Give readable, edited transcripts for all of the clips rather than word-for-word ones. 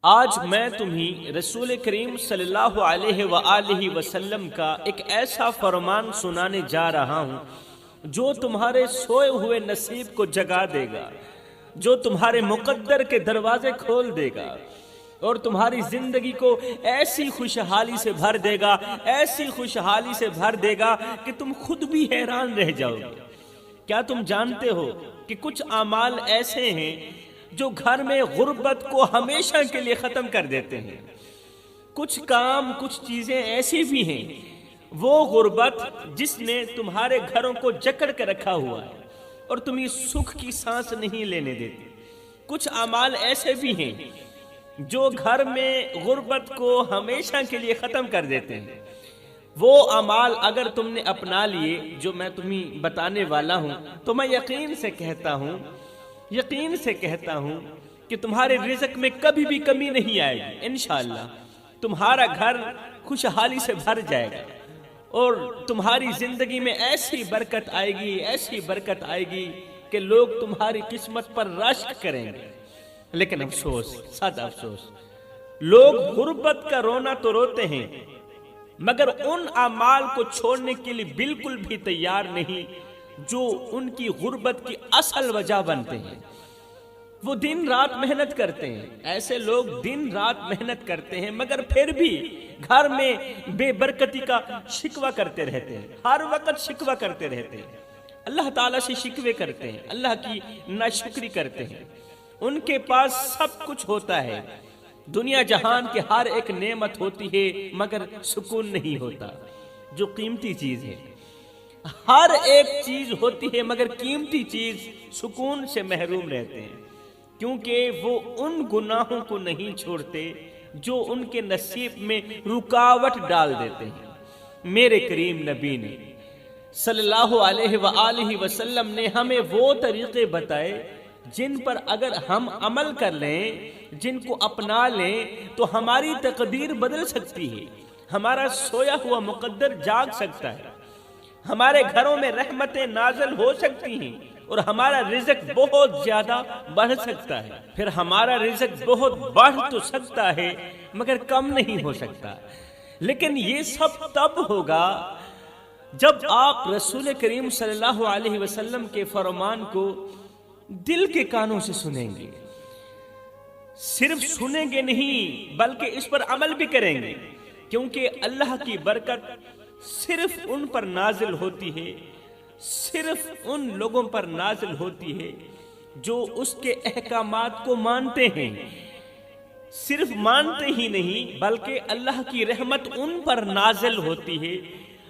آج میں تمہیں رسول کریم صلی اللہ علیہ وآلہ وسلم کا ایک ایسا فرمان سنانے جا رہا ہوں جو تمہارے سوئے ہوئے نصیب کو جگا دے گا، جو تمہارے مقدر کے دروازے کھول دے گا اور تمہاری زندگی کو ایسی خوشحالی سے بھر دے گا، ایسی خوشحالی سے بھر دے گا کہ تم خود بھی حیران رہ جاؤ گے۔ کیا تم جانتے ہو کہ کچھ اعمال ایسے ہیں جو گھر میں غربت کو ہمیشہ کے لیے ختم کر دیتے ہیں؟ کچھ کام، کچھ چیزیں ایسی بھی ہیں وہ غربت جس نے تمہارے گھروں کو جکڑ کے رکھا ہوا ہے اور تمہیں سکھ کی سانس نہیں لینے دیتی۔ کچھ اعمال ایسے بھی ہیں جو گھر میں غربت کو ہمیشہ کے لیے ختم کر دیتے ہیں۔ وہ اعمال اگر تم نے اپنا لیے جو میں تمہیں بتانے والا ہوں تو میں یقین سے کہتا ہوں کہ تمہارے رزق میں کبھی بھی کمی نہیں آئے گی۔ انشاءاللہ تمہارا گھر خوشحالی سے بھر جائے گا اور تمہاری زندگی میں ایسی برکت آئے گی کہ لوگ تمہاری قسمت پر رشک کریں گے۔ لیکن افسوس، سخت افسوس، لوگ غربت کا رونا تو روتے ہیں مگر ان اعمال کو چھوڑنے کے لیے بالکل بھی تیار نہیں جو ان کی غربت کی اصل وجہ بنتے ہیں۔ وہ دن رات محنت کرتے ہیں، ایسے لوگ دن رات محنت کرتے ہیں مگر پھر بھی گھر میں بے برکتی کا شکوہ کرتے رہتے ہیں، ہر وقت شکوہ کرتے رہتے ہیں، اللہ تعالیٰ سے شکوے کرتے ہیں، اللہ کی ناشکری کرتے ہیں۔ ان کے پاس سب کچھ ہوتا ہے، دنیا جہان کے ہر ایک نعمت ہوتی ہے مگر سکون نہیں ہوتا، جو قیمتی چیز ہے۔ ہر ایک چیز ہوتی ہے مگر قیمتی چیز سکون سے محروم رہتے ہیں، کیونکہ وہ ان گناہوں کو نہیں چھوڑتے جو ان کے نصیب میں رکاوٹ ڈال دیتے ہیں۔ میرے کریم نبی نے صلی اللہ علیہ وآلہ وسلم نے ہمیں وہ طریقے بتائے جن پر اگر ہم عمل کر لیں، جن کو اپنا لیں تو ہماری تقدیر بدل سکتی ہے، ہمارا سویا ہوا مقدر جاگ سکتا ہے، ہمارے گھروں میں رحمتیں نازل ہو سکتی ہیں اور ہمارا رزق بہت زیادہ بڑھ سکتا ہے۔ پھر ہمارا رزق بہت بڑھ تو سکتا ہے مگر کم نہیں ہو سکتا۔ لیکن یہ سب تب ہوگا جب آپ رسول کریم صلی اللہ علیہ وسلم کے فرمان کو دل کے کانوں سے سنیں گے، صرف سنیں گے نہیں بلکہ اس پر عمل بھی کریں گے، کیونکہ اللہ کی برکت صرف ان پر نازل ہوتی ہے، صرف ان لوگوں پر نازل ہوتی ہے جو اس کے احکامات کو مانتے ہیں۔ صرف مانتے ہی نہیں بلکہ اللہ کی رحمت ان پر نازل ہوتی ہے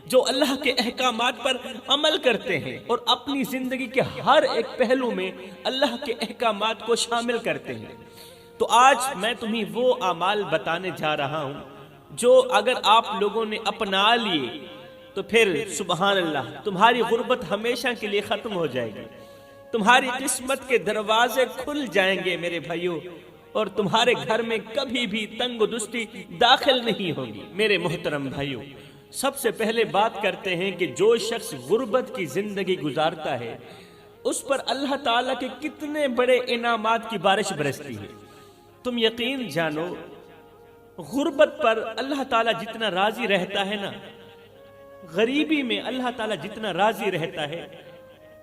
جو اللہ کے احکامات پر عمل کرتے ہیں اور اپنی زندگی کے ہر ایک پہلو میں اللہ کے احکامات کو شامل کرتے ہیں۔ تو آج میں تمہیں وہ اعمال بتانے جا رہا ہوں جو اگر آپ لوگوں نے اپنا لیے تو پھر سبحان اللہ تمہاری غربت ہمیشہ کے لیے ختم ہو جائے گی، تمہاری قسمت کے دروازے کھل جائیں گے میرے بھائیوں، اور تمہارے گھر میں کبھی بھی تنگ و دستی داخل نہیں ہوگی۔ میرے محترم بھائیوں، سب سے پہلے بات کرتے ہیں کہ جو شخص غربت کی زندگی گزارتا ہے اس پر اللہ تعالیٰ کے کتنے بڑے انعامات کی بارش برستی ہے۔ تم یقین جانو، غربت پر اللہ تعالیٰ جتنا راضی رہتا ہے نا، غریبی میں اللہ تعالیٰ جتنا راضی رہتا ہے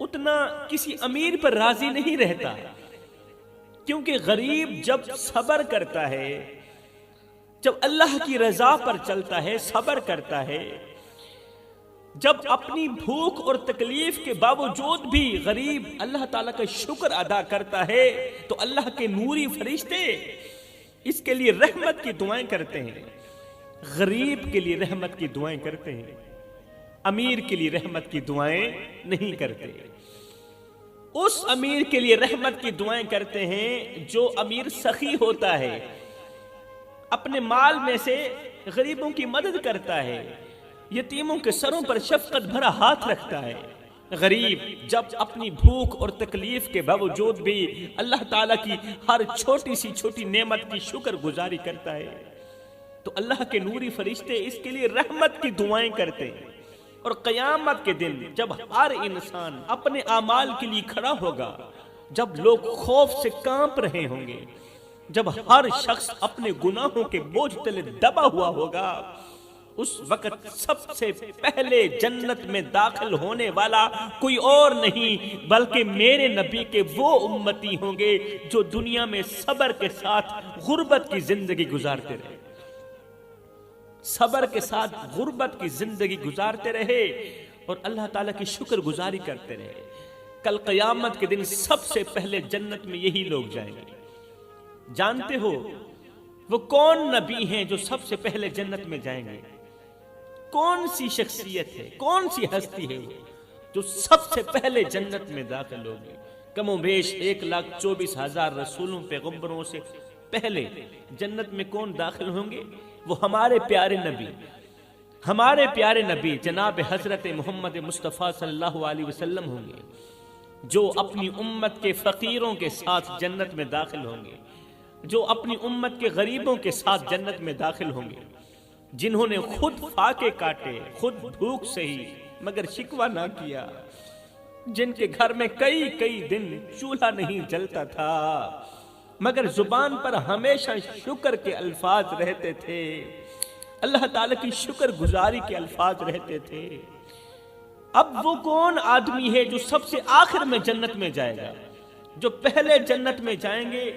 اتنا کسی امیر پر راضی نہیں رہتا، کیونکہ غریب جب صبر کرتا ہے، جب اللہ کی رضا پر چلتا ہے، صبر کرتا ہے، جب اپنی بھوک اور تکلیف کے باوجود بھی غریب اللہ تعالیٰ کا شکر ادا کرتا ہے تو اللہ کے نوری فرشتے اس کے لیے رحمت کی دعائیں کرتے ہیں، غریب کے لیے رحمت کی دعائیں کرتے ہیں، امیر کے لیے رحمت کی دعائیں نہیں کرتے۔ اس امیر کے لیے رحمت کی دعائیں کرتے ہیں جو امیر سخی ہوتا ہے، اپنے مال میں سے غریبوں کی مدد کرتا ہے، یتیموں کے سروں پر شفقت بھرا ہاتھ رکھتا ہے۔ غریب جب اپنی بھوک اور تکلیف کے باوجود بھی اللہ تعالیٰ کی ہر چھوٹی سی چھوٹی نعمت کی شکر گزاری کرتا ہے تو اللہ کے نوری فرشتے اس کے لیے رحمت کی دعائیں کرتے ہیں۔ اور قیامت کے دن جب ہر انسان اپنے اعمال کے لیے کھڑا ہوگا، جب لوگ خوف سے کانپ رہے ہوں گے، جب ہر شخص اپنے گناہوں کے بوجھ تلے دبا ہوا ہوگا، اس وقت سب سے پہلے جنت میں داخل ہونے والا کوئی اور نہیں بلکہ میرے نبی کے وہ امتی ہوں گے جو دنیا میں صبر کے ساتھ غربت کی زندگی گزارتے رہے، صبر کے ساتھ غربت کی زندگی گزارتے رہے اور اللہ تعالیٰ کی شکر گزاری کرتے رہے۔ کل قیامت کے دن سب سے پہلے جنت میں یہی لوگ جائیں گے۔ جانتے ہو وہ کون نبی ہیں جو سب سے پہلے جنت میں جائیں گے؟ کون سی شخصیت ہے، کون سی ہستی ہے وہ جو سب سے پہلے جنت میں داخل ہوگی؟ کم و بیش 1,24,000 رسولوں پیغمبروں سے پہلے جنت میں کون داخل ہوں گے؟ وہ ہمارے پیارے نبی جناب حضرت محمد مصطفیٰ صلی اللہ علیہ وسلم ہوں گے، جو اپنی امت کے فقیروں کے ساتھ جنت میں داخل ہوں گے، جو اپنی امت کے غریبوں کے ساتھ جنت میں داخل ہوں گے، جنہوں نے خود فاقے کاٹے، خود بھوک سہی مگر شکوہ نہ کیا، جن کے گھر میں کئی دن چولہا نہیں جلتا تھا مگر زبان پر ہمیشہ شکر کے الفاظ رہتے تھے، اللہ تعالیٰ کی شکر گزاری کے الفاظ رہتے تھے۔ اب وہ کون آدمی ہے جو سب سے آخر میں جنت میں جائے گا؟ جو پہلے جنت میں جائیں گے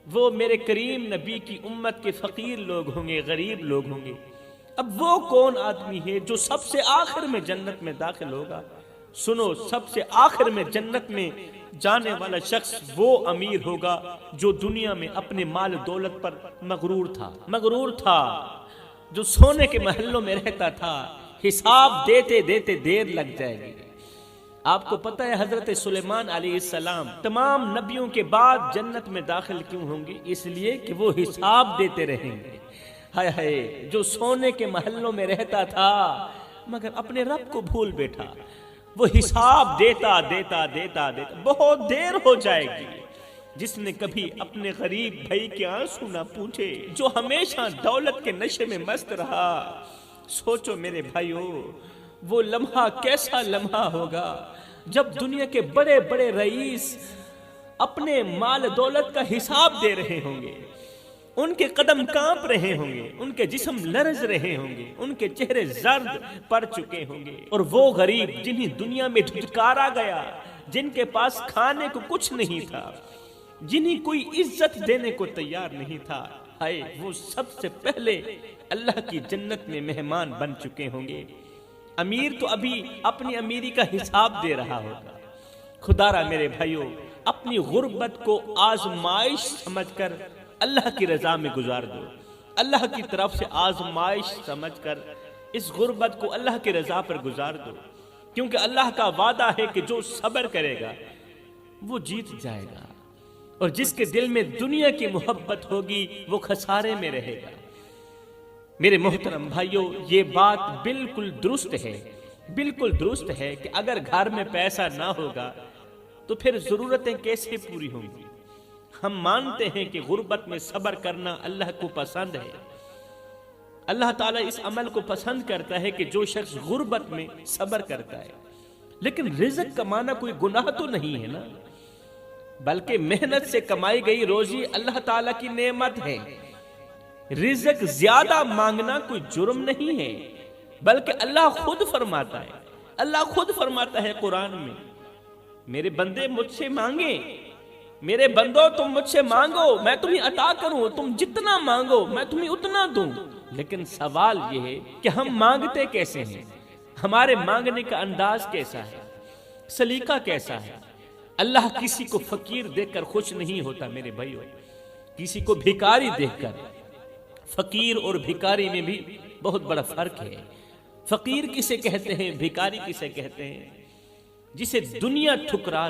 وہ میرے کریم نبی کی امت کے فقیر لوگ ہوں گے، غریب لوگ ہوں گے۔ اب وہ کون آدمی ہے جو سب سے آخر میں جنت میں داخل ہوگا؟ سنو، سب سے آخر میں جنت میں جانے والا شخص وہ امیر ہوگا جو دنیا میں اپنے مال دولت پر مغرور تھا، جو سونے کے محلوں میں رہتا تھا، حساب دیتے دیر لگ جائے گی۔ آپ کو پتہ ہے حضرت سلیمان علیہ السلام تمام نبیوں کے بعد جنت میں داخل کیوں ہوں گے؟ اس لیے کہ وہ حساب دیتے رہیں گے۔ ہائے ہائے، جو سونے کے محلوں میں رہتا تھا مگر اپنے رب کو بھول بیٹھا، وہ حساب دیتا بہت دیر ہو جائے گی۔ جس نے کبھی اپنے غریب بھائی کے آنسو نہ پوچھے، جو ہمیشہ دولت کے نشے میں مست رہا، سوچو میرے بھائیو وہ لمحہ کیسا لمحہ ہوگا جب دنیا کے بڑے بڑے رئیس اپنے مال دولت کا حساب دے رہے ہوں گے، ان کے قدم کانپ رہے ہوں گے، ان کے جسم لرز رہے ہوں گے، ان کے چہرے زرد پڑ چکے ہوں گے، اور وہ غریب جنہیں دنیا میں دھتکارا گیا، جن کے پاس کھانے کو کچھ نہیں تھا، جنہیں کوئی عزت دینے کو تیار نہیں تھا، ہائے وہ سب سے پہلے اللہ کی جنت میں مہمان بن چکے ہوں گے۔ امیر تو ابھی اپنی امیری کا حساب دے رہا ہوگا۔ خدا را میرے بھائیو، اپنی غربت کو آزمائش سمجھ کر اللہ کی رضا میں گزار دو، اللہ کی طرف سے آزمائش سمجھ کر اس غربت کو اللہ کی رضا پر گزار دو، کیونکہ اللہ کا وعدہ ہے کہ جو صبر کرے گا وہ جیت جائے گا، اور جس کے دل میں دنیا کی محبت ہوگی وہ خسارے میں رہے گا۔ میرے محترم بھائیو، یہ بات بالکل درست ہے کہ اگر گھر میں پیسہ نہ ہوگا تو پھر ضرورتیں کیسے پوری ہوں گی؟ ہم مانتے ہیں کہ غربت میں صبر کرنا اللہ کو پسند ہے، اللہ تعالیٰ اس عمل کو پسند کرتا ہے کہ جو شخص غربت میں صبر کرتا ہے، لیکن رزق کمانا کوئی گناہ تو نہیں ہے نا، بلکہ محنت سے کمائی گئی روزی اللہ تعالیٰ کی نعمت ہے۔ رزق زیادہ مانگنا کوئی جرم نہیں ہے، بلکہ اللہ خود فرماتا ہے قرآن میں، میرے بندے مجھ سے مانگیں، میرے بندو تم مجھ سے مانگو میں تمہیں عطا کروں، تم جتنا مانگو میں تمہیں اتنا دوں۔ لیکن سوال یہ ہے کہ ہم مانگتے کیسے ہیں، ہمارے مانگنے کا انداز کیسا ہے، سلیقہ کیسا ہے؟ اللہ کسی کو فقیر دیکھ کر خوش نہیں ہوتا میرے بھائیو، کسی کو بھیکاری دیکھ کر۔ فقیر اور بھیکاری میں بھی بہت بڑا فرق ہے۔ فقیر کسے کہتے ہیں، بھیکاری کسے کہتے ہیں؟ جسے دنیا ٹھکرا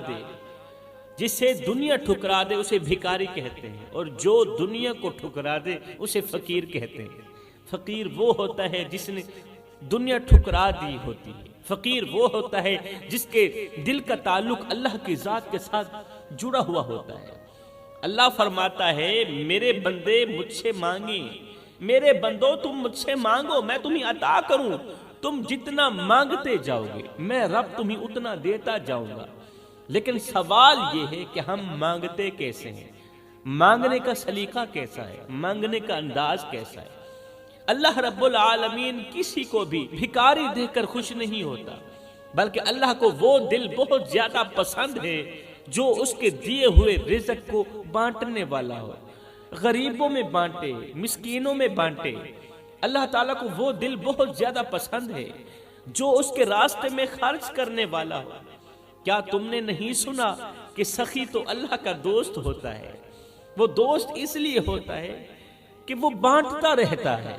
دے اسے بھیکاری کہتے ہیں، اور جو دنیا کو ٹھکرا دے اسے فقیر کہتے ہیں۔ فقیر وہ ہوتا ہے جس نے دنیا ٹھکرا دی ہوتی ہے، فقیر وہ ہوتا ہے جس کے دل کا تعلق اللہ کی ذات کے ساتھ جڑا ہوا ہوتا ہے۔ اللہ فرماتا ہے میرے بندے مجھ سے مانگیں، میرے بندو تم مجھ سے مانگو میں تمہیں عطا کروں، تم جتنا مانگتے جاؤ گے میں رب تمہیں اتنا دیتا جاؤں گا۔ لیکن سوال یہ ہے کہ ہم مانگتے کیسے ہیں؟ مانگنے کا سلیقہ کیسا ہے، مانگنے کا انداز کیسا ہے۔ اللہ رب العالمین کسی کو بھی بھکاری دیکھ کر خوش نہیں ہوتا، بلکہ اللہ کو وہ دل بہت زیادہ پسند ہے جو اس کے دیے ہوئے رزق کو بانٹنے والا ہو، غریبوں میں بانٹے، مسکینوں میں بانٹے۔ اللہ تعالیٰ کو وہ دل بہت زیادہ پسند ہے جو اس کے راستے میں خرچ کرنے والا ہو۔ کیا تم نے نہیں سنا کہ سخی تو اللہ کا دوست ہوتا ہے؟ وہ دوست اس لیے ہوتا ہے کہ وہ بانٹتا رہتا ہے۔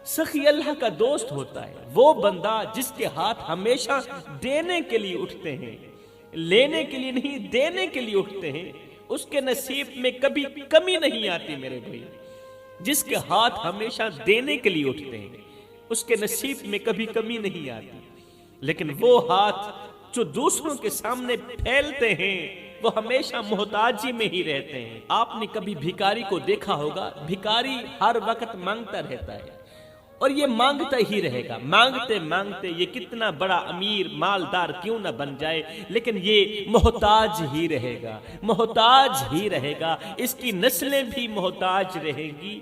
سخی اللہ کا دوست ہوتا ہے وہ بندہ جس کے ہاتھ ہمیشہ دینے کے لیے اٹھتے ہیں، لینے کے لیے نہیں، دینے کے لیے اٹھتے ہیں۔ اس کے نصیب میں کبھی کمی نہیں آتی میرے بھائی۔ جس کے ہاتھ ہمیشہ دینے کے لیے اٹھتے ہیں اس کے نصیب میں کبھی کمی نہیں آتی، لیکن وہ ہاتھ جو دوسروں کے سامنے پھیلتے ہیں وہ ہمیشہ محتاجی میں ہی رہتے ہیں۔ آپ نے کبھی بھکاری کو دیکھا ہوگا، بھکاری ہر وقت مانگتا رہتا ہے اور یہ مانگتا ہی رہے گا، مانگتے مانگتے یہ کتنا بڑا امیر مالدار کیوں نہ بن جائے، لیکن یہ محتاج ہی رہے گا، محتاج ہی رہے گا۔ اس کی نسلیں بھی محتاج رہیں گی،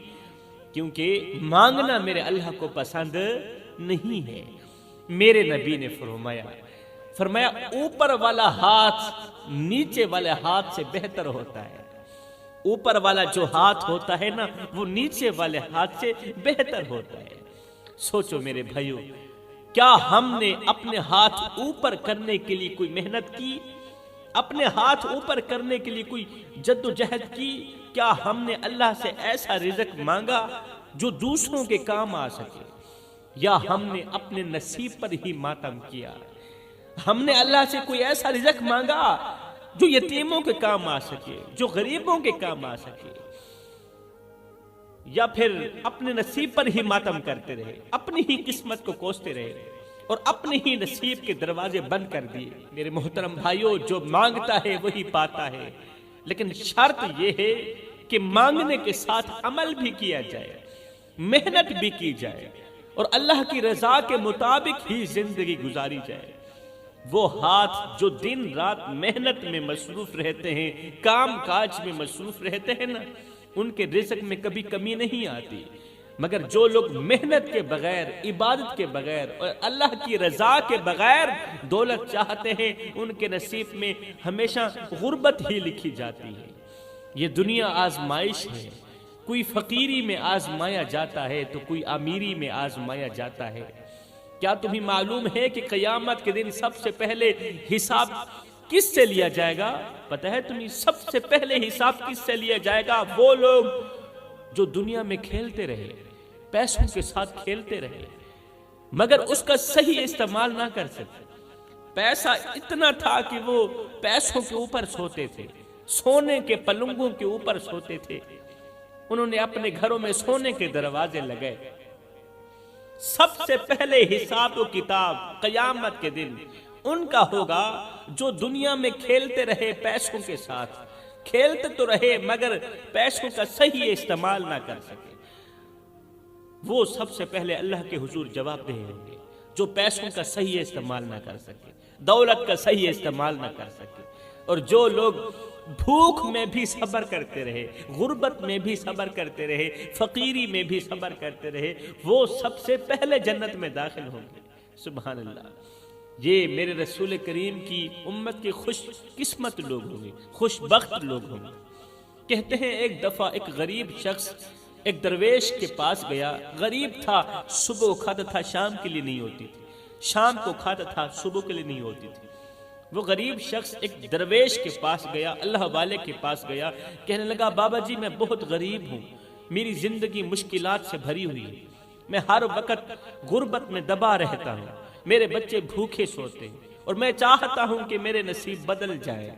کیونکہ مانگنا میرے اللہ کو پسند نہیں ہے۔ میرے نبی نے فرمایا اوپر والا ہاتھ نیچے والے ہاتھ سے بہتر ہوتا ہے۔ اوپر والا جو ہاتھ ہوتا ہے نا وہ نیچے والے ہاتھ سے بہتر ہوتا ہے۔ سوچو میرے بھائیو، کیا ہم نے اپنے ہاتھ اوپر کرنے کے لیے کوئی محنت کی؟ اپنے ہاتھ اوپر کرنے کے لیے کوئی جد و جہد کی؟ کیا ہم نے اللہ سے ایسا رزق مانگا جو دوسروں کے کام آ سکے؟ یا ہم نے اپنے نصیب پر ہی ماتم کیا؟ ہم نے اللہ سے کوئی ایسا رزق مانگا جو یتیموں کے کام آ سکے، جو غریبوں کے کام آ سکے؟ یا پھر اپنے نصیب پر ہی ماتم کرتے رہے، اپنی ہی قسمت کو کوستے رہے اور اپنے ہی نصیب کے دروازے بند کر دیے؟ میرے محترم بھائیوں، جو مانگتا ہے وہی پاتا ہے، لیکن شرط یہ ہے کہ مانگنے کے ساتھ عمل بھی کیا جائے، محنت بھی کی جائے اور اللہ کی رضا کے مطابق ہی زندگی گزاری جائے۔ وہ ہاتھ جو دن رات محنت میں مصروف رہتے ہیں، کام کاج میں مصروف رہتے ہیں نا، ان کے رزق میں کبھی کمی نہیں آتی، مگر جو لوگ محنت کے بغیر، عبادت کے بغیر اور اللہ کی رضا کے بغیر دولت چاہتے ہیں، ان کے نصیب میں ہمیشہ غربت ہی لکھی جاتی ہے۔ یہ دنیا آزمائش ہے، کوئی فقیری میں آزمایا جاتا ہے تو کوئی امیری میں آزمایا جاتا ہے۔ کیا تمہیں معلوم ہے کہ قیامت کے دن سب سے پہلے حساب کس سے لیا جائے گا؟ پتہ ہے تمہیں سب سے پہلے حساب کس سے لیا جائے گا؟ وہ لوگ جو دنیا میں کھیلتے رہے، پیسوں کے ساتھ کھیلتے رہے، مگر اس کا صحیح استعمال نہ کر سکے۔ پیسہ اتنا تھا کہ وہ پیسوں کے اوپر سوتے تھے، سونے کے پلنگوں کے اوپر سوتے تھے۔ انہوں نے اپنے گھروں میں سونے کے دروازے لگائے۔ سب سے پہلے حساب و کتاب قیامت کے دن ان کا ہوگا جو دنیا میں کھیلتے رہے، پیسوں کے ساتھ کھیلتے تو رہے مگر پیسوں کا صحیح استعمال نہ کر سکے۔ وہ سب سے پہلے اللہ کے حضور جواب دہ ہوں گے جو پیسوں کا صحیح استعمال نہ کر سکے، دولت کا صحیح استعمال نہ کر سکے۔ اور جو لوگ بھوک میں بھی صبر کرتے رہے، غربت میں بھی صبر کرتے رہے، فقیری میں بھی صبر کرتے رہے، وہ سب سے پہلے جنت میں داخل ہوں گے۔ سبحان اللہ! یہ میرے رسول کریم کی امت کے خوش قسمت لوگ ہوں گے، خوش بخت لوگ ہوں گے۔ کہتے ہیں ایک دفعہ ایک غریب شخص ایک درویش کے پاس گیا۔ غریب تھا، صبح کھاتا تھا، شام کے لیے نہیں ہوتی تھی، شام کو کھاتا تھا، صبح کے لیے نہیں ہوتی تھی۔ وہ غریب شخص ایک درویش کے پاس گیا، اللہ والے کے پاس گیا، کہنے لگا بابا جی میں بہت غریب ہوں، میری زندگی مشکلات سے بھری ہوئی ہے، میں ہر وقت غربت میں دبا رہتا ہوں، میرے بچے بھوکے سوتے ہیں اور میں چاہتا ہوں کہ میرے نصیب بدل جائے،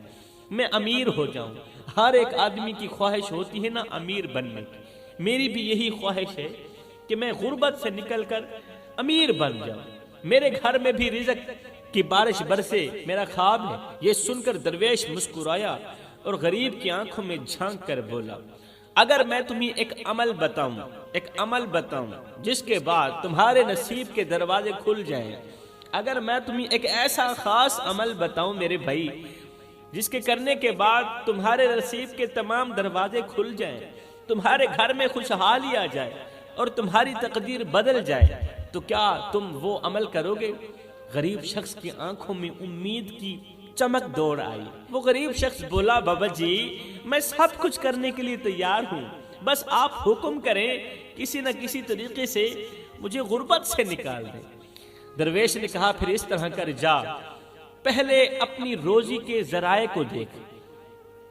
میں امیر ہو جاؤں۔ ہر ایک آدمی کی خواہش ہوتی ہے نا امیر بننے کی، میری بھی یہی خواہش ہے کہ میں غربت سے نکل کر امیر بن جاؤں، میرے گھر میں بھی رزق کی بارش برسے، میرا خواب ہے۔ یہ سن کر درویش مسکرایا اور غریب کی آنکھوں میں جھانک کر بولا، اگر میں تمہیں ایک عمل بتاؤں جس کے بعد تمہارے نصیب کے دروازے کھل جائیں، اگر میں تمہیں ایک ایسا خاص عمل بتاؤں میرے بھائی جس کے کرنے کے بعد تمہارے نصیب کے تمام دروازے کھل جائیں، تمہارے گھر میں خوشحالی آ جائے اور تمہاری تقدیر بدل جائے، تو کیا تم وہ عمل کرو گے؟ غریب شخص کی آنکھوں میں امید کی چمک دوڑ آئی۔ وہ غریب شخص بولا، بابا جی میں سب کچھ کرنے کے لیے تیار ہوں، بس آپ حکم کریں، کسی نہ کسی طریقے سے مجھے غربت سے نکال دیں۔ درویش نے کہا، پھر اس طرح کر، جا پہلے اپنی روزی کے ذرائع کو دیکھ،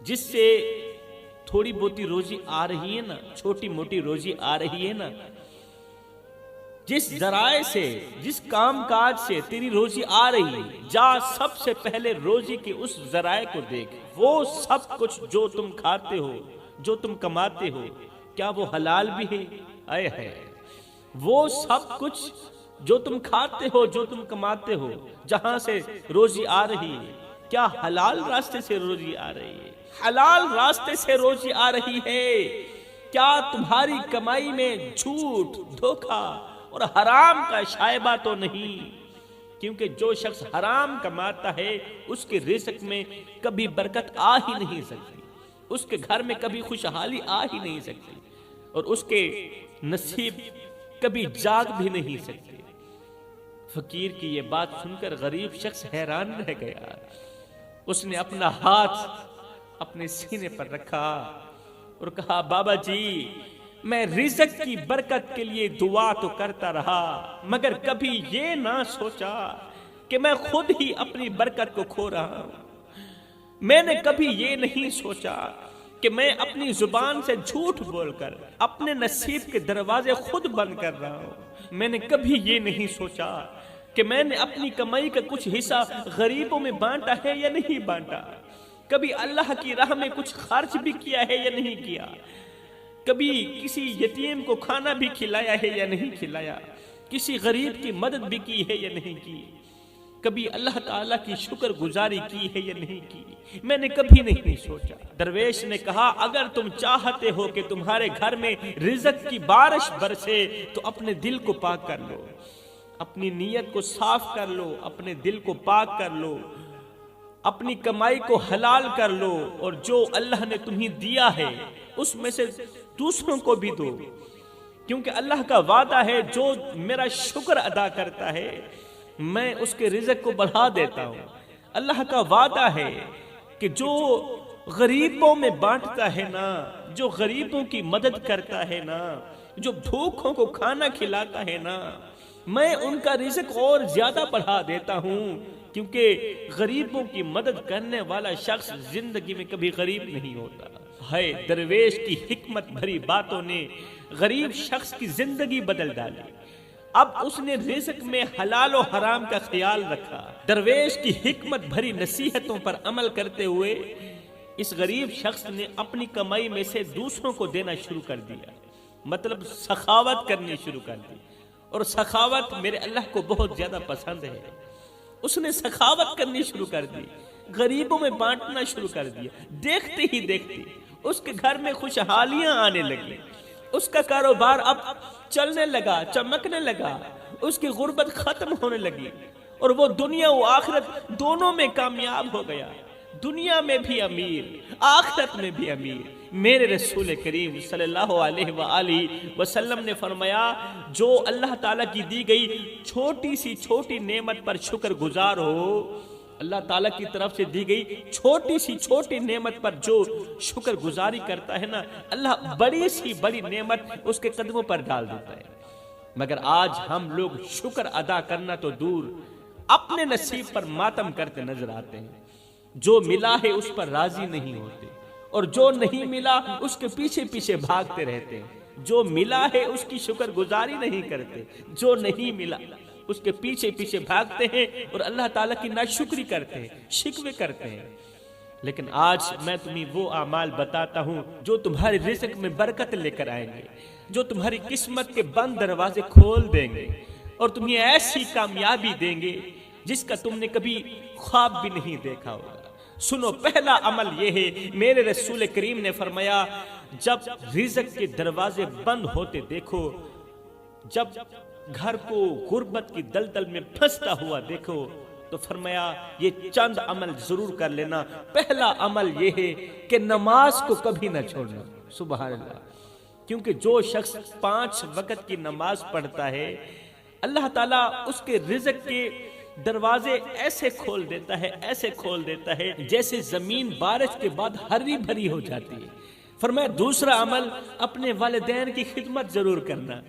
جس سے تھوڑی بہتی روزی آ رہی ہے نا، چھوٹی موٹی روزی آ رہی ہے نا، جس ذرائع سے، جس کام کاج سے تیری روزی آ رہی ہے، جا سب سے پہلے روزی کے اس ذرائع کو دیکھ۔ وہ سب کچھ جو تم کھاتے ہو، جو تم کماتے ہو، کیا وہ حلال بھی ہے؟ اے ہے، وہ سب کچھ جو تم کھاتے ہو، جو تم کماتے ہو، جہاں سے روزی آ رہی ہے، کیا حلال راستے سے روزی آ رہی ہے؟ حلال راستے سے روزی آ رہی ہے؟ کیا تمہاری کمائی میں جھوٹ، دھوکہ اور حرام کا شائبہ تو نہیں؟ کیونکہ جو شخص حرام کماتا ہے اس کے رزق میں کبھی برکت آ ہی نہیں سکتی، اس کے گھر میں کبھی خوشحالی آ ہی نہیں سکتی، اور اس کے نصیب کبھی جاگ بھی نہیں سکتے۔ فقیر کی یہ بات سن کر غریب شخص حیران رہ گیا۔ اس نے اپنا ہاتھ اپنے سینے پر رکھا اور کہا، بابا جی میں رزق کی برکت کے لیے دعا تو کرتا رہا، مگر کبھی یہ نہ سوچا کہ میں خود ہی اپنی برکت کو کھو رہا ہوں۔ میں نے کبھی یہ نہیں سوچا کہ میں اپنی زبان سے جھوٹ بول کر اپنے نصیب کے دروازے خود بند کر رہا ہوں۔ میں نے کبھی یہ نہیں سوچا کہ میں نے اپنی کمائی کا کچھ حصہ غریبوں میں بانٹا ہے یا نہیں بانٹا، کبھی اللہ کی راہ میں کچھ خرچ بھی کیا ہے یا نہیں کیا، کبھی کسی یتیم کو کھانا بھی کھلایا ہے یا نہیں کھلایا، کسی غریب کی مدد بھی کی ہے یا نہیں کی، کبھی اللہ تعالیٰ کی شکر گزاری کی ہے یا نہیں کی، میں نے کبھی نہیں سوچا۔ درویش نے کہا، اگر تم چاہتے ہو کہ تمہارے گھر میں رزق کی بارش برسے تو اپنے دل کو پاک کر لو، اپنی نیت کو صاف کر لو، اپنے دل کو پاک کر لو، اپنی کمائی کو حلال کر لو، اور جو اللہ نے تمہیں دیا ہے اس میں سے دوسروں کو بھی دو، کیونکہ اللہ کا وعدہ ہے جو میرا شکر ادا کرتا ہے میں اس کے رزق کو بڑھا دیتا ہوں۔ اللہ کا وعدہ ہے کہ جو غریبوں میں بانٹتا ہے نا، جو غریبوں کی مدد کرتا ہے نا، جو بھوکوں کو کھانا کھلاتا ہے نا، میں ان کا رزق اور زیادہ بڑھا دیتا ہوں، کیونکہ غریبوں کی مدد کرنے والا شخص زندگی میں کبھی غریب نہیں ہوتا ہے۔ درویش کی حکمت بھری باتوں نے غریب شخص کی زندگی بدل ڈالی۔ اب اس نے رزق میں حلال و حرام کا خیال رکھا۔ درویش کی حکمت بھری نصیحتوں پر عمل کرتے ہوئے اس غریب شخص نے اپنی کمائی میں سے دوسروں کو دینا شروع کر دیا، مطلب سخاوت کرنی شروع کر دی، اور سخاوت میرے اللہ کو بہت زیادہ پسند ہے۔ اس نے سخاوت کرنی شروع کر دی، غریبوں میں بانٹنا شروع کر دیا۔ دیکھتے ہی دیکھتے اس کے گھر میں خوشحالیاں آنے لگی، اس کا کاروبار اب چلنے لگا، چمکنے لگا، اس کی غربت ختم ہونے لگی، اور وہ دنیا و آخرت دونوں میں کامیاب ہو گیا، دنیا میں بھی امیر، آخرت میں بھی امیر۔ میرے رسول کریم صلی اللہ علیہ وآلہ وسلم نے فرمایا، جو اللہ تعالیٰ کی دی گئی چھوٹی سی چھوٹی نعمت پر شکر گزار ہو، اللہ تعالیٰ کی طرف سے دی گئی چھوٹی سی چھوٹی نعمت پر جو شکر گزاری کرتا ہے نا، اللہ بڑی سی بڑی نعمت اس کے قدموں پر ڈال دیتا ہے۔ مگر آج ہم لوگ شکر ادا کرنا تو دور، اپنے نصیب پر ماتم کرتے نظر آتے ہیں۔ جو ملا ہے اس پر راضی نہیں ہوتے، اور جو نہیں ملا اس کے پیچھے پیچھے بھاگتے رہتے ہیں۔ جو ملا ہے اس کی شکر گزاری نہیں کرتے، جو نہیں ملا اس کے پیچھے پیچھے بھاگتے ہیں اور اللہ تعالیٰ کی ناشکری کرتے ہیں، شکوے کرتے ہیں۔ لیکن آج میں تمہیں وہ اعمال بتاتا ہوں جو تمہارے رزق میں برکت لے کر آئیں گے، جو تمہاری قسمت کے بند دروازے کھول دیں گے، اور تمہیں ایسی کامیابی دیں گے جس کا تم نے کبھی خواب بھی نہیں دیکھا ہوگا۔ سنو، پہلا عمل یہ ہے، میرے رسول کریم نے فرمایا، جب رزق کے دروازے بند ہوتے دیکھو، جب گھر کو غربت کی دلدل میں پھنستا ہوا دیکھو، تو فرمایا یہ چند عمل ضرور کر لینا. پہلا عمل یہ ہے کہ نماز کو کبھی نہ چھوڑنا. سبحان اللہ. کیونکہ جو شخص 5 وقت کی نماز پڑھتا ہے اللہ تعالیٰ اس کے رزق کے دروازے ایسے کھول دیتا ہے، ایسے کھول دیتا ہے جیسے زمین بارش کے بعد ہری بھری ہو جاتی ہے. فرمایا دوسرا عمل اپنے والدین کی خدمت ضرور کرنا.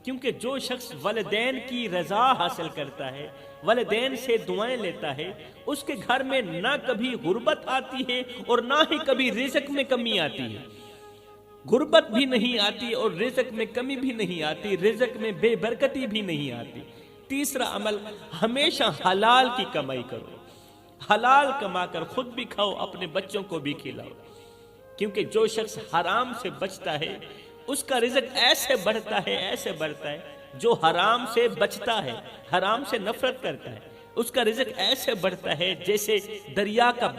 کیونکہ جو شخص والدین کی رضا حاصل کرتا ہے، والدین سے دعائیں لیتا ہے، اس کے گھر میں نہ کبھی غربت آتی ہے اور نہ ہی کبھی رزق میں کمی آتی ہے. غربت بھی نہیں آتی اور رزق میں کمی بھی نہیں آتی، رزق میں بے برکتی بھی نہیں آتی. تیسرا عمل ہمیشہ حلال کی کمائی کرو. حلال کما کر خود بھی کھاؤ، اپنے بچوں کو بھی کھلاؤ. کیونکہ جو شخص حرام سے بچتا ہے اس کا رزق ایسے بڑھتا ہے، ایسے بڑھتا ہے. جو حرام سے بچتا ہے، حرام سے نفرت کرتا ہے، اس کا رزق ایسے بڑھتا ہے جیسے دریا کا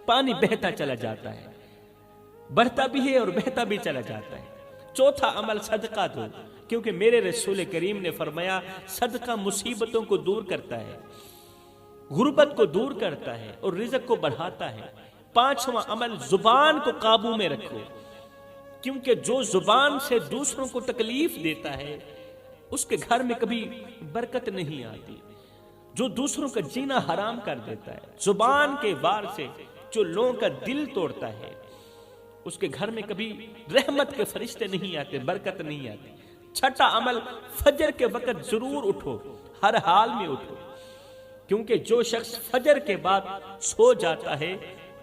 پانی بہتا چلا جاتا ہے، بڑھتا بھی ہے اور بہتا بھی چلا جاتا ہے. چوتھا عمل صدقہ دو. کیونکہ میرے رسول کریم نے فرمایا صدقہ مصیبتوں کو دور کرتا ہے، غربت کو دور کرتا ہے اور رزق کو بڑھاتا ہے. پانچواں عمل زبان کو قابو میں رکھو. کیونکہ جو زبان سے دوسروں کو تکلیف دیتا ہے اس کے گھر میں کبھی برکت نہیں آتی. جو دوسروں کا جینا حرام کر دیتا ہے، زبان کے وار سے جو لوگوں کا دل توڑتا ہے، اس کے گھر میں کبھی رحمت کے فرشتے نہیں آتے، برکت نہیں آتی. چھٹا عمل فجر کے وقت ضرور اٹھو، ہر حال میں اٹھو. کیونکہ جو شخص فجر کے بعد سو جاتا ہے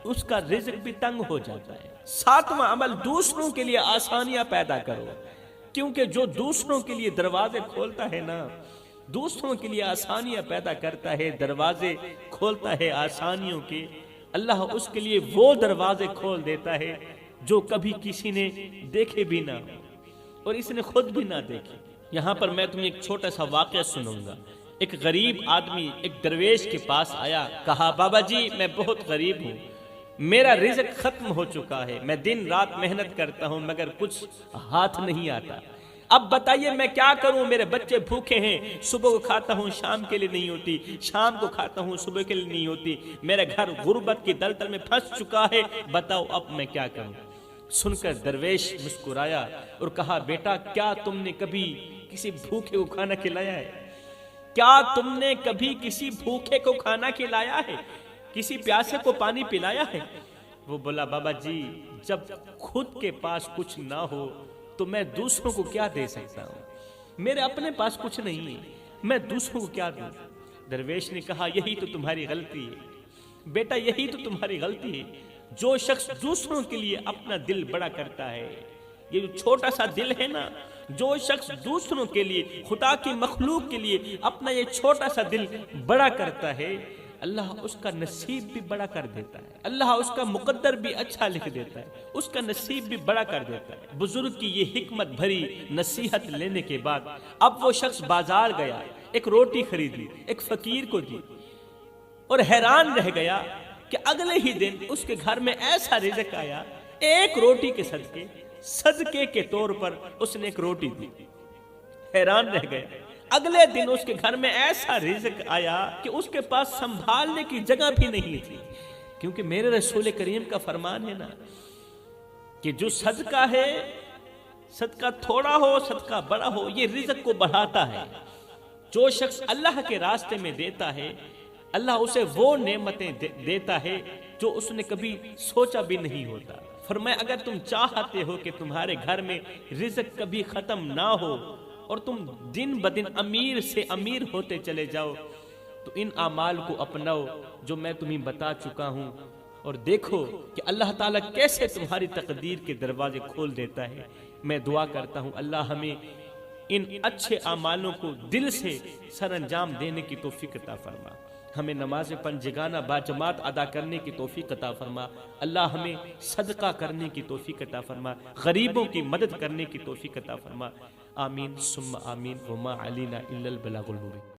اس کا رزق بھی تنگ ہو جاتا ہے. ساتواں عمل دوسروں کے لیے آسانیاں پیدا کرو. کیونکہ جو دوسروں کے لیے دروازے کھولتا ہے نا، دوسروں کے لیے آسانیاں پیدا کرتا ہے، دروازے کھولتا ہے آسانیوں کے، اللہ اس کے لیے وہ دروازے کھول دیتا ہے جو کبھی کسی نے دیکھے بھی نہ اور اس نے خود بھی نہ دیکھے. یہاں پر میں تمہیں ایک چھوٹا سا واقعہ سنوں گا. ایک غریب آدمی ایک درویش کے پاس آیا، کہا بابا جی میں بہت غریب ہوں، میرا رزق ختم ہو چکا ہے، میں دن رات محنت کرتا ہوں مگر کچھ ہاتھ نہیں آتا. اب بتائیے میں کیا کروں، میرے بچے بھوکے ہیں، صبح کو کھاتا ہوں شام کے لیے نہیں ہوتی، شام کو کھاتا ہوں صبح کے لیے نہیں ہوتی، میرا گھر غربت کی دلدل میں پھنس چکا ہے، بتاؤ اب میں کیا کروں. سن کر درویش مسکرایا اور کہا بیٹا کیا تم نے کبھی کسی بھوکے کو کھانا کھلایا ہے؟ کیا تم نے کبھی کسی بھوکے کو کھانا کھلایا ہے؟ کسی پیاسے کو پانی پلایا ہے؟ وہ بولا بابا جی جب خود کے پاس کچھ نہ ہو تو میں دوسروں کو کیا دے سکتا ہوں، میرے اپنے پاس کچھ نہیں ہے، میں دوسروں کو کیا دوں. درویش نے کہا یہی تو تمہاری غلطی ہے بیٹا، یہی تو تمہاری غلطی ہے. جو شخص دوسروں کے لیے اپنا دل بڑا کرتا ہے، یہ جو چھوٹا سا دل ہے نا، جو شخص دوسروں کے لیے، خدا کی مخلوق کے لیے اپنا یہ چھوٹا سا دل بڑا کرتا ہے، اللہ اس کا نصیب بھی بڑا کر دیتا ہے، اللہ اس کا مقدر بھی اچھا لکھ دیتا ہے، اس کا نصیب بھی بڑا کر دیتا ہے. بزرگ کی یہ حکمت بھری نصیحت لینے کے بعد اب وہ شخص بازار گیا، ایک روٹی خریدی، ایک فقیر کو دی اور حیران رہ گیا کہ اگلے ہی دن اس کے گھر میں ایسا رزق آیا، ایک روٹی کے صدقے کے طور پر اس نے ایک روٹی دی. حیران رہ گئے. اگلے دن اس کے گھر میں ایسا رزق آیا کہ اس کے پاس سنبھالنے کی جگہ بھی نہیں تھی. کیونکہ میرے رسول کریم کا فرمان ہے نا کہ جو صدقہ ہے، صدقہ تھوڑا ہو صدقہ بڑا ہو، یہ رزق کو بڑھاتا ہے. جو شخص اللہ کے راستے میں دیتا ہے اللہ اسے وہ نعمتیں دیتا ہے جو اس نے کبھی سوچا بھی نہیں ہوتا. فرمایا اگر تم چاہتے ہو کہ تمہارے گھر میں رزق کبھی ختم نہ ہو اور تم دن بدن امیر سے امیر ہوتے چلے جاؤ تو ان اعمال کو اپناؤ جو میں تمہیں بتا چکا ہوں، اور دیکھو کہ اللہ تعالیٰ کیسے تمہاری تقدیر کے دروازے کھول دیتا ہے. میں دعا کرتا ہوں اللہ ہمیں ان اچھے اعمالوں کو دل سے سر انجام دینے کی توفیق عطا فرما. ہمیں نماز پنجگانہ باجماعت ادا کرنے کی توفیق عطا فرما. اللہ ہمیں صدقہ کرنے کی توفیق عطا فرما، غریبوں کی مدد کرنے کی توفیق عطا فرما. آمین ثم آمین. وما علینا الا البلاغ المبین.